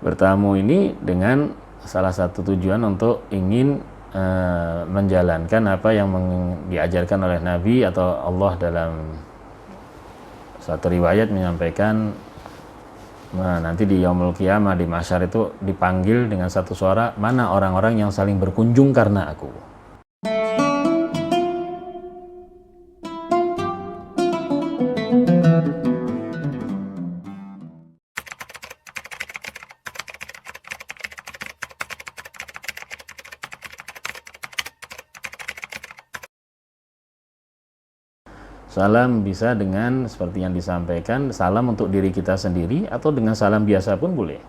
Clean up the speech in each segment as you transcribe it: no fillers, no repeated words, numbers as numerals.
bertamu ini dengan salah satu tujuan untuk ingin menjalankan apa yang diajarkan oleh Nabi atau Allah dalam suatu riwayat menyampaikan nanti di yaumul qiyamah di mahsyar itu dipanggil dengan satu suara, mana orang-orang yang saling berkunjung karena aku. Salam bisa dengan seperti yang disampaikan, salam untuk diri kita sendiri atau dengan salam biasa pun boleh.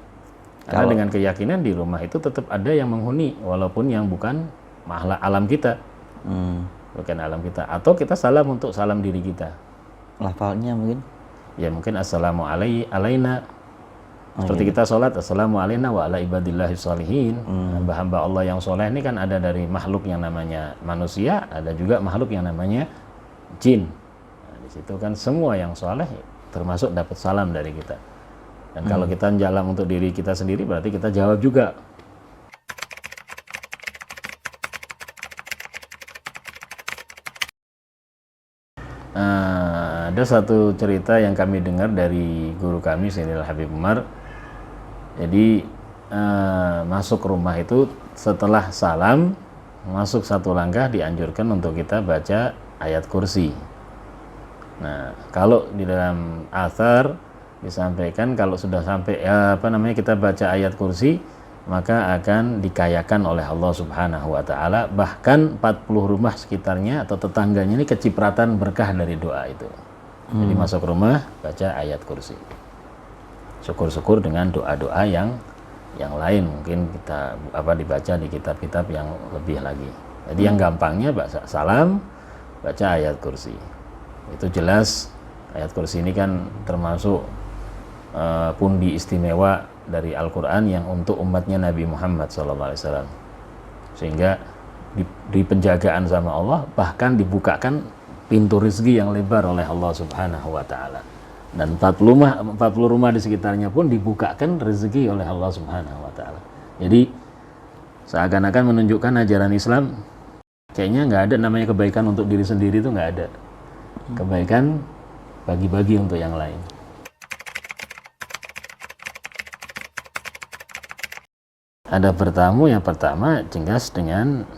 Karena dengan keyakinan di rumah itu tetap ada yang menghuni walaupun yang bukan makhluk alam kita. Bukan alam kita. Atau kita salam untuk salam diri kita. Lafalnya mungkin? Ya mungkin assalamu alaina. Seperti kita sholat, assalamu alaina wa ala ibadillahi sholihin. Hamba-hamba Allah yang soleh ini kan ada dari makhluk yang namanya manusia, ada juga makhluk yang namanya jin. Itu kan semua yang soleh termasuk dapat salam dari kita. Dan kalau kita jalan untuk diri kita sendiri berarti kita jawab juga. Ada satu cerita yang kami dengar dari guru kami Sayyidil Habib Umar. Jadi masuk rumah itu setelah salam, masuk satu langkah dianjurkan untuk kita baca ayat kursi. Nah, kalau di dalam athar disampaikan kalau sudah sampai kita baca ayat kursi, maka akan dikayakan oleh Allah Subhanahu wa taala, bahkan 40 rumah sekitarnya atau tetangganya ini kecipratan berkah dari doa itu. Jadi masuk rumah baca ayat kursi. Syukur-syukur dengan doa-doa yang lain mungkin kita dibaca di kitab-kitab yang lebih lagi. Jadi yang gampangnya baca salam, baca ayat kursi. Itu jelas ayat kursi ini kan termasuk pundi istimewa dari Al-Quran yang untuk umatnya Nabi Muhammad SAW, sehingga di penjagaan sama Allah, bahkan dibukakan pintu rezeki yang lebar oleh Allah Subhanahu wa taala. Dan 40 rumah di sekitarnya pun dibukakan rezeki oleh Allah Subhanahu wa taala. Jadi seakan-akan menunjukkan ajaran Islam kayaknya nggak ada namanya kebaikan untuk diri sendiri, itu nggak ada. Kebaikan bagi-bagi untuk yang lain. Ada bertamu yang pertama jelas dengan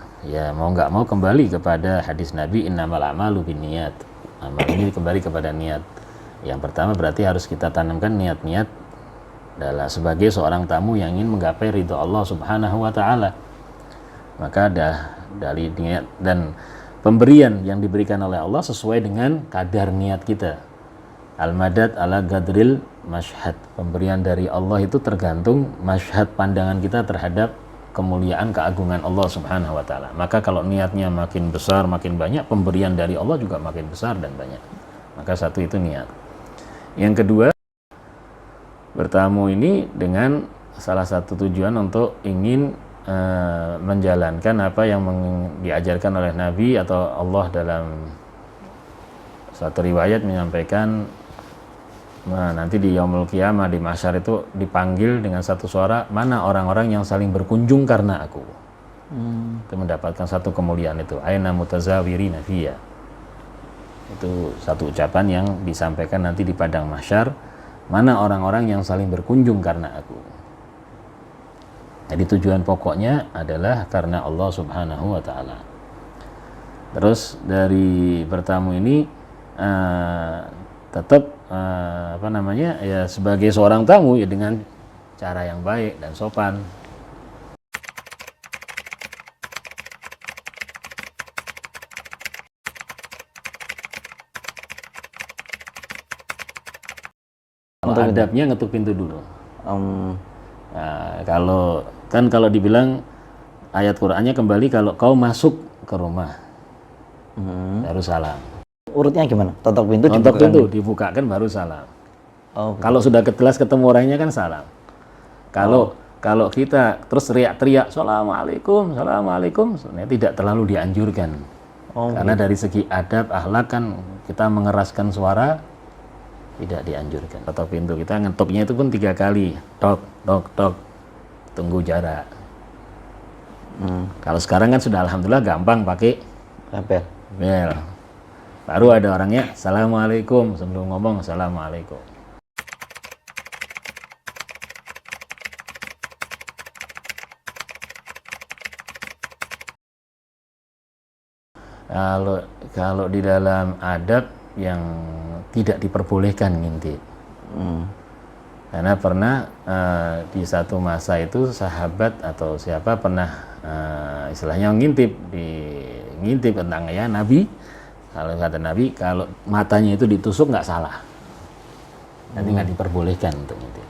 mau nggak mau kembali kepada hadis Nabi innamal a'malu binniyat. Amal ini kembali kepada niat. Yang pertama berarti harus kita tanamkan niat-niat adalah sebagai seorang tamu yang ingin menggapai ridho Allah Subhanahu wa taala. Maka dari niat dan pemberian yang diberikan oleh Allah sesuai dengan kadar niat kita. Al-madad ala gadril masyhad. Pemberian dari Allah itu tergantung masyhad pandangan kita terhadap kemuliaan keagungan Allah Subhanahu wa taala. Maka kalau niatnya makin besar, makin banyak, pemberian dari Allah juga makin besar dan banyak. Maka satu itu niat. Yang kedua, bertamu ini dengan salah satu tujuan untuk ingin menjalankan apa yang diajarkan oleh Nabi atau Allah dalam suatu riwayat menyampaikan nanti di yaumul qiyamah di mahsyar itu dipanggil dengan satu suara, mana orang-orang yang saling berkunjung karena aku. Itu mendapatkan satu kemuliaan itu, aina mutazawirina fiyya. Itu satu ucapan yang disampaikan nanti di padang mahsyar, mana orang-orang yang saling berkunjung karena aku. Jadi tujuan pokoknya adalah karena Allah Subhanahu wa taala. Terus dari bertamu ini tetap sebagai seorang tamu ya dengan cara yang baik dan sopan. Kalau adabnya ngetuk pintu dulu. Kalau dibilang ayat Qur'annya kembali kalau kau masuk ke rumah baru salam. Urutnya gimana? Totok pintu dibukakan baru salam. Kalau sudah kelas ketemu orangnya kan salam. Kalau kita terus teriak-teriak assalamualaikum, sebenarnya tidak terlalu dianjurkan. Karena dari segi adab akhlak kan kita mengeraskan suara Tidak dianjurkan. Ketok pintu kita ngetoknya itu pun 3 kali. Tok, tok, tok. Tunggu jarak. Kalau sekarang kan sudah alhamdulillah gampang pakai Tempel. bel. Baru ada orangnya, assalamualaikum, sebelum ngomong assalamualaikum. Kalau di dalam adab yang tidak diperbolehkan ngintip. Karena pernah di satu masa itu sahabat atau siapa pernah istilahnya ngintip tentang ya Nabi. Kalau kata Nabi, kalau matanya itu ditusuk nggak salah. Nanti nggak diperbolehkan untuk ngintip.